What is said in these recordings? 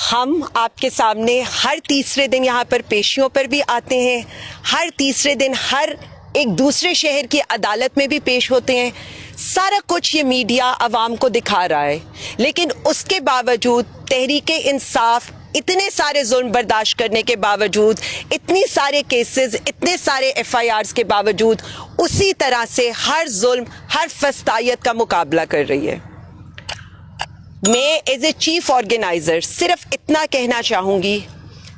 ہم آپ کے سامنے ہر تیسرے دن یہاں پر پیشیوں پر بھی آتے ہیں، ہر تیسرے دن ہر ایک دوسرے شہر کی عدالت میں بھی پیش ہوتے ہیں. سارا کچھ یہ میڈیا عوام کو دکھا رہا ہے، لیکن اس کے باوجود تحریک انصاف اتنے سارے ظلم برداشت کرنے کے باوجود، اتنی سارے کیسز، اتنے سارے FIRs کے باوجود اسی طرح سے ہر ظلم، ہر فسطائیت کا مقابلہ کر رہی ہے. میں ایز اے چیف آرگنائزر صرف اتنا کہنا چاہوں گی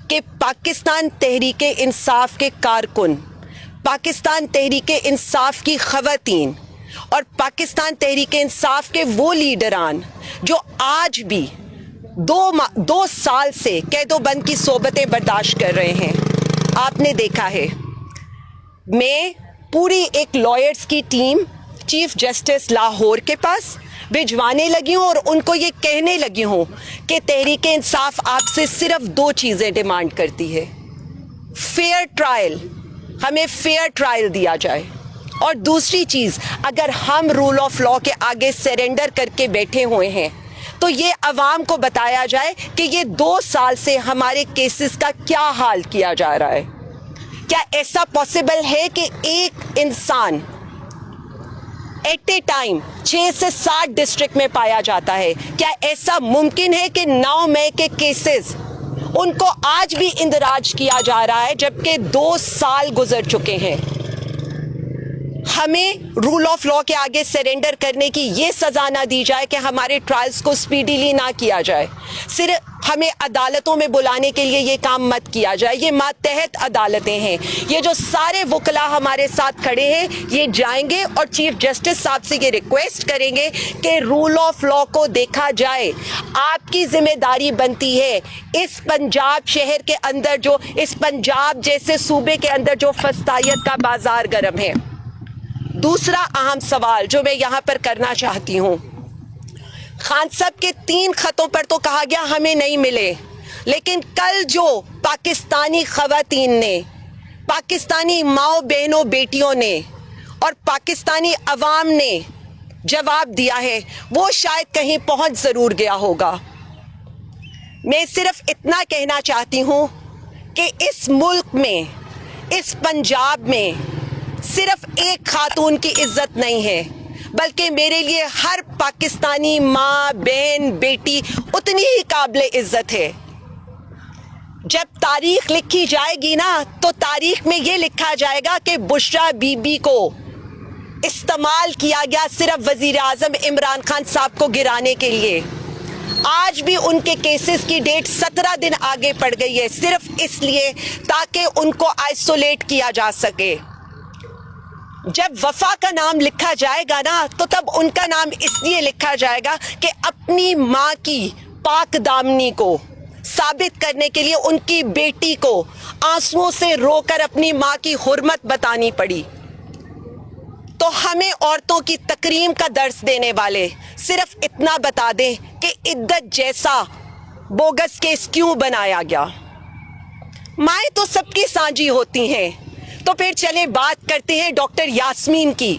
کہ پاکستان تحریک انصاف کے کارکن، پاکستان تحریک انصاف کی خواتین اور پاکستان تحریک انصاف کے وہ لیڈران جو آج بھی دو سال سے قید و بند کی صحبتیں برداشت کر رہے ہیں. آپ نے دیکھا ہے، میں پوری ایک لائرز کی ٹیم چیف جسٹس لاہور کے پاس بھجوانے لگی ہوں اور ان کو یہ کہنے لگی ہوں کہ تحریک انصاف آپ سے صرف 2 چیزیں ڈیمانڈ کرتی ہے. فیئر ٹرائل، ہمیں فیئر ٹرائل دیا جائے، اور دوسری چیز، اگر ہم رول آف لا کے آگے سرنڈر کر کے بیٹھے ہوئے ہیں تو یہ عوام کو بتایا جائے کہ یہ 2 سال سے ہمارے کیسز کا کیا حال کیا جا رہا ہے. کیا ایسا پاسبل ہے کہ ایک انسان ایٹ اے ٹائم 6 سے 7 ڈسٹرکٹ میں پایا جاتا ہے؟ کیا ایسا ممکن ہے کہ 9 مئی کے کیسز ان کو آج بھی اندراج کیا جا رہا ہے جبکہ 2 سال گزر چکے ہیں؟ ہمیں رول آف لا کے آگے سرنڈر کرنے کی یہ سزا نہ دی جائے کہ ہمارے ٹرائلز کو سپیڈیلی نہ کیا جائے. صرف ہمیں عدالتوں میں بلانے کے لیے یہ کام مت کیا جائے. یہ ماتحت عدالتیں ہیں. یہ جو سارے وکلا ہمارے ساتھ کھڑے ہیں یہ جائیں گے اور چیف جسٹس صاحب سے یہ ریکویسٹ کریں گے کہ رول آف لا کو دیکھا جائے. آپ کی ذمہ داری بنتی ہے اس پنجاب شہر کے اندر، جو اس پنجاب جیسے صوبے کے اندر جو فسطائیت کا بازار گرم ہے. دوسرا اہم سوال جو میں یہاں پر کرنا چاہتی ہوں، خان صاحب کے 3 خطوں پر تو کہا گیا ہمیں نہیں ملے، لیکن کل جو پاکستانی خواتین نے، پاکستانی ماؤں بہنوں بیٹیوں نے اور پاکستانی عوام نے جواب دیا ہے وہ شاید کہیں پہنچ ضرور گیا ہوگا. میں صرف اتنا کہنا چاہتی ہوں کہ اس ملک میں، اس پنجاب میں صرف ایک خاتون کی عزت نہیں ہے، بلکہ میرے لیے ہر پاکستانی ماں، بہن، بیٹی اتنی ہی قابل عزت ہے. جب تاریخ لکھی جائے گی نا تو تاریخ میں یہ لکھا جائے گا کہ بشرا بی بی کو استعمال کیا گیا صرف وزیر اعظم عمران خان صاحب کو گرانے کے لیے. آج بھی ان کے کیسز کی ڈیٹ 17 دن آگے پڑ گئی ہے صرف اس لیے تاکہ ان کو آئسولیٹ کیا جا سکے. جب وفا کا نام لکھا جائے گا نا تو تب ان کا نام اس لیے لکھا جائے گا کہ اپنی ماں کی پاک دامنی کو ثابت کرنے کے لیے ان کی بیٹی کو آنسوؤں سے رو کر اپنی ماں کی حرمت بتانی پڑی. تو ہمیں عورتوں کی تکریم کا درس دینے والے صرف اتنا بتا دیں کہ عدت جیسا بوگس کیس کیوں بنایا گیا. مائیں تو سب کی سانجی ہوتی ہیں. تو پھر چلے بات کرتے ہیں ڈاکٹر یاسمین کی.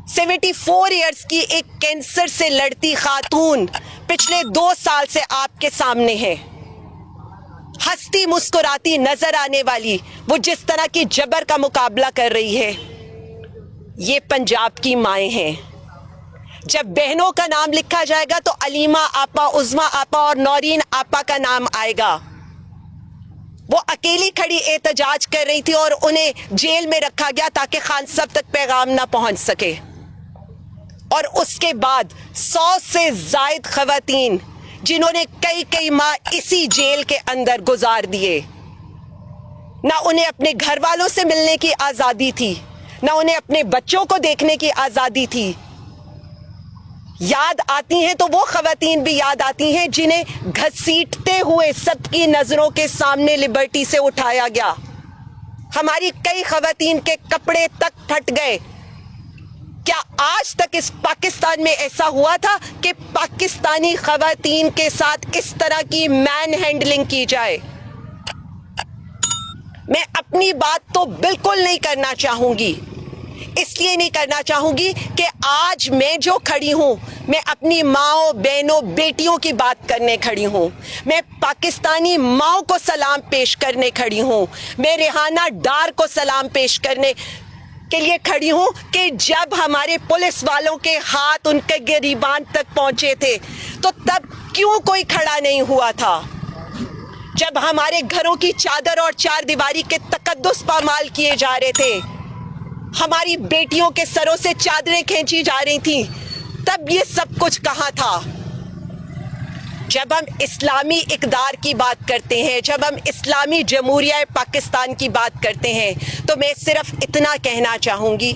74 ایئرز کی ایک کینسر سے لڑتی خاتون پچھلے 2 سال سے آپ کے سامنے ہے. ہنستی مسکراتی نظر آنے والی، وہ جس طرح کی جبر کا مقابلہ کر رہی ہے. یہ پنجاب کی مائیں ہیں. جب بہنوں کا نام لکھا جائے گا تو علیمہ آپا، عظمیٰ آپا اور نورین آپا کا نام آئے گا. وہ اکیلی کھڑی احتجاج کر رہی تھی اور انہیں جیل میں رکھا گیا تاکہ خان صاحب تک پیغام نہ پہنچ سکے. اور اس کے بعد 100 سے زائد خواتین جنہوں نے کئی ماہ اسی جیل کے اندر گزار دیے. نہ انہیں اپنے گھر والوں سے ملنے کی آزادی تھی، نہ انہیں اپنے بچوں کو دیکھنے کی آزادی تھی. یاد آتی ہیں تو وہ خواتین بھی یاد آتی ہیں جنہیں گھسیٹتے ہوئے سب کی نظروں کے سامنے لبرٹی سے اٹھایا گیا. ہماری کئی خواتین کے کپڑے تک پھٹ گئے. کیا آج تک اس پاکستان میں ایسا ہوا تھا کہ پاکستانی خواتین کے ساتھ اس طرح کی مین ہینڈلنگ کی جائے؟ میں اپنی بات تو بالکل نہیں کرنا چاہوں گی، اس لیے نہیں کرنا چاہوں گی کہ آج میں جو کھڑی ہوں میں اپنی ماؤں بہنوں بیٹیوں کی بات کرنے کھڑی ہوں, میں پاکستانی ماؤں کو سلام پیش کرنے کھڑی ہوں, میں ریحانہ ڈار کو سلام پیش کرنے کے لیے کھڑی ہوں کہ جب ہمارے پولیس والوں کے ہاتھ ان کے گریبان تک پہنچے تھے تو تب کیوں کوئی کھڑا نہیں ہوا تھا؟ جب ہمارے گھروں کی چادر اور چار دیواری کے تقدس پامال کیے جا رہے تھے, ہماری بیٹیوں کے سروں سے چادریں کھینچی جا رہی تھیں, تب یہ سب کچھ کہاں تھا؟ جب ہم اسلامی اقدار کی بات کرتے ہیں, جب ہم اسلامی جمہوریہ پاکستان کی بات کرتے ہیں, تو میں صرف اتنا کہنا چاہوں گی,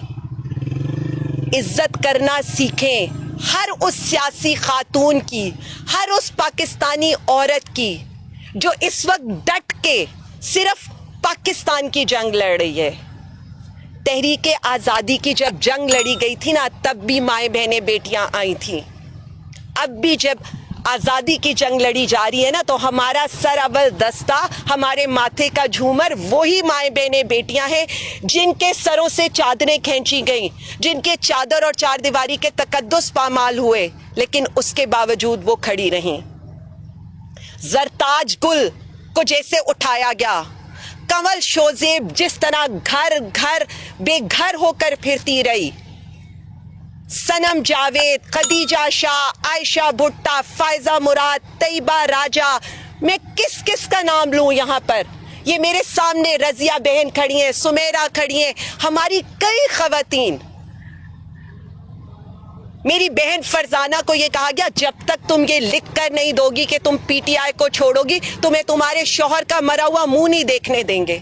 عزت کرنا سیکھیں ہر اس سیاسی خاتون کی, ہر اس پاکستانی عورت کی جو اس وقت ڈٹ کے صرف پاکستان کی جنگ لڑ رہی ہے. تحریک آزادی کی جب جنگ لڑی گئی تھی نا, تب بھی مائیں بہنیں بیٹیاں آئی تھیں. اب بھی جب آزادی کی جنگ لڑی جا رہی ہے نا, تو ہمارا سر اول دستہ, ہمارے ماتھے کا جھومر وہی مائیں بہنیں بیٹیاں ہیں جن کے سروں سے چادریں کھینچی گئیں, جن کے چادر اور چار دیواری کے تقدس پامال ہوئے, لیکن اس کے باوجود وہ کھڑی رہیں. زرتاج گل کو جیسے اٹھایا گیا, کنول شوزیب جس طرح گھر گھر بے گھر ہو کر پھرتی رہی, سنم جاوید, خدیجہ شاہ, عائشہ بھٹا, فائزہ مراد, طیبہ راجہ, میں کس کس کا نام لوں یہاں پر؟ یہ میرے سامنے رضیہ بہن کھڑی ہیں, سمیرہ کھڑی ہیں, ہماری کئی خواتین. میری بہن فرزانہ کو یہ کہا گیا جب تک تم یہ لکھ کر نہیں دو گی کہ تم پی ٹی آئی کو چھوڑو گی, تمہیں تمہارے شوہر کا مرا ہوا منہ نہیں دیکھنے دیں گے.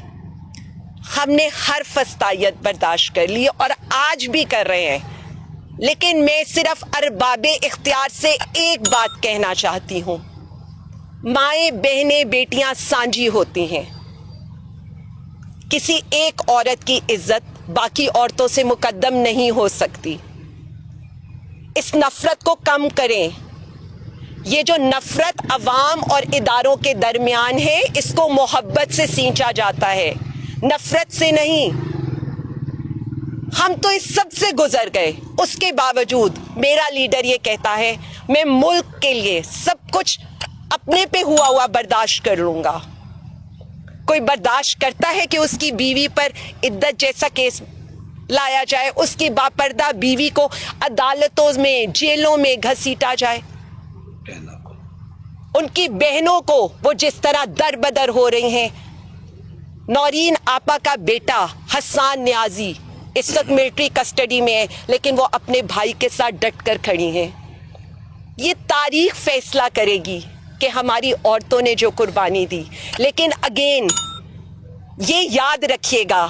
ہم نے ہر فسطائیت برداشت کر لی اور آج بھی کر رہے ہیں, لیکن میں صرف ارباب اختیار سے ایک بات کہنا چاہتی ہوں, مائیں بہنیں بیٹیاں سانجی ہوتی ہیں. کسی ایک عورت کی عزت باقی عورتوں سے مقدم نہیں ہو سکتی. اس نفرت کو کم کریں. یہ جو نفرت عوام اور اداروں کے درمیان ہے, اس کو محبت سے سینچا جاتا ہے, نفرت سے نہیں. ہم تو اس سب سے گزر گئے, اس کے باوجود میرا لیڈر یہ کہتا ہے میں ملک کے لیے سب کچھ اپنے پہ ہوا برداشت کر لوں گا. کوئی برداشت کرتا ہے کہ اس کی بیوی پر عدت جیسا کیس لایا جائے, اس کی باپردہ بیوی کو عدالتوں میں جیلوں میں گھسیٹا جائے, ان کی بہنوں کو وہ جس طرح در بدر ہو رہی ہیں. نورین آپا کا بیٹا حسان نیازی اس وقت ملٹری کسٹڈی میں ہے, لیکن وہ اپنے بھائی کے ساتھ ڈٹ کر کھڑی ہیں. یہ تاریخ فیصلہ کرے گی کہ ہماری عورتوں نے جو قربانی دی. لیکن اگین یہ یاد رکھیے گا,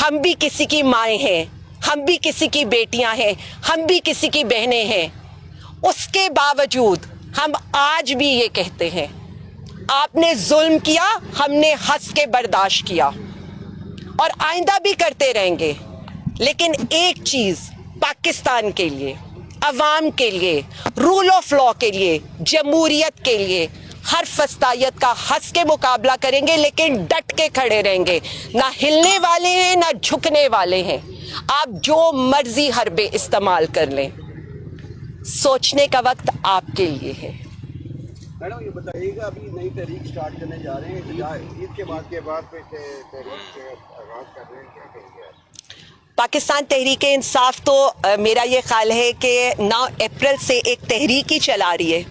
ہم بھی کسی کی مائیں ہیں, ہم بھی کسی کی بیٹیاں ہیں, ہم بھی کسی کی بہنیں ہیں. اس کے باوجود ہم آج بھی یہ کہتے ہیں آپ نے ظلم کیا, ہم نے ہنس کے برداشت کیا اور آئندہ بھی کرتے رہیں گے. لیکن ایک چیز پاکستان کے لیے, عوام کے لیے, رول آف لا کے لیے, جمہوریت کے لیے ہر فسطائیت کا ہنس کے مقابلہ کریں گے, لیکن ڈٹ کے کھڑے رہیں گے. نہ ہلنے والے ہیں نہ جھکنے والے ہیں. آپ جو مرضی حربے استعمال کر لیں, سوچنے کا وقت آپ کے لیے ہے. میڈم یہ بتائیے گا, ابھی نئی تحریک سٹارٹ کرنے جا رہے ہیں, عید کے بعد پہ تحریک آغاز کر رہے ہیں, کیا کہیں گے؟ پاکستان تحریک انصاف تو میرا یہ خیال ہے کہ 9 اپریل سے ایک تحریک ہی چلا رہی ہے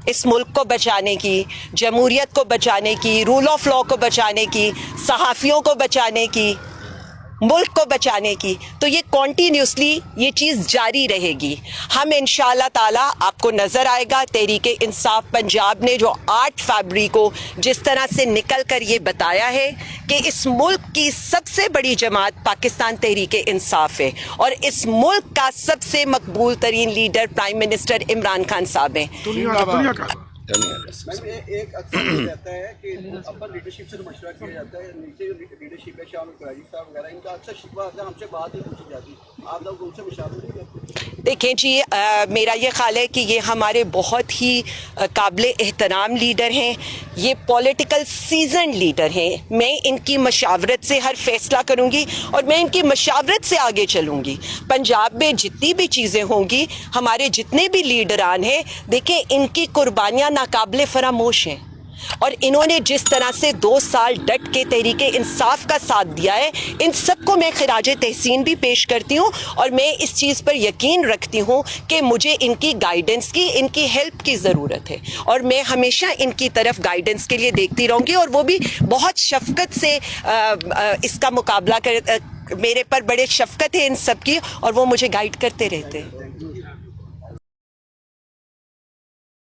اس ملک کو بچانے کی, جمہوریت کو بچانے کی, رول آف لا کو بچانے کی, صحافیوں کو بچانے کی, ملک کو بچانے کی. تو یہ کنٹینیوسلی یہ چیز جاری رہے گی. ہم انشاءاللہ تعالی آپ کو نظر آئے گا تحریک انصاف پنجاب نے جو 8 فروری کو جس طرح سے نکل کر یہ بتایا ہے کہ اس ملک کی سب سے بڑی جماعت پاکستان تحریک انصاف ہے, اور اس ملک کا سب سے مقبول ترین leader prime minister Imran Khan صاحب ہیں. میم ایک اکثر رہتا ہے کہ اپر لیڈرشپ سے مشورہ کیا جاتا ہے, نیچے لیڈرشپ ہے شاہ قریشی صاحب وغیرہ, ان کا اکثر شکوہ آتا ہے ہم سے بات نہیں پوچھی جاتی, آپ لوگ ان سے مشاورت نہیں کرتے؟ دیکھیں جی میرا یہ خیال ہے کہ یہ ہمارے بہت ہی قابل احترام لیڈر ہیں, یہ پولیٹیکل سیزن لیڈر ہیں. میں ان کی مشاورت سے ہر فیصلہ کروں گی اور میں ان کی مشاورت سے آگے چلوں گی. پنجاب میں جتنی بھی چیزیں ہوں گی, ہمارے جتنے بھی لیڈران ہیں, دیکھیں ان کی قربانیاں ناقابل فراموش ہیں, اور انہوں نے جس طرح سے 2 سال ڈٹ کے تحریک انصاف کا ساتھ دیا ہے, ان سب کو میں خراج تحسین بھی پیش کرتی ہوں, اور میں اس چیز پر یقین رکھتی ہوں کہ مجھے ان کی گائیڈنس کی, ان کی ہیلپ کی ضرورت ہے, اور میں ہمیشہ ان کی طرف گائیڈنس کے لیے دیکھتی رہوں گی, اور وہ بھی بہت شفقت سے اس کا مقابلہ میرے پر بڑے شفقت ہے ان سب کی, اور وہ مجھے گائیڈ کرتے رہتے ہیں.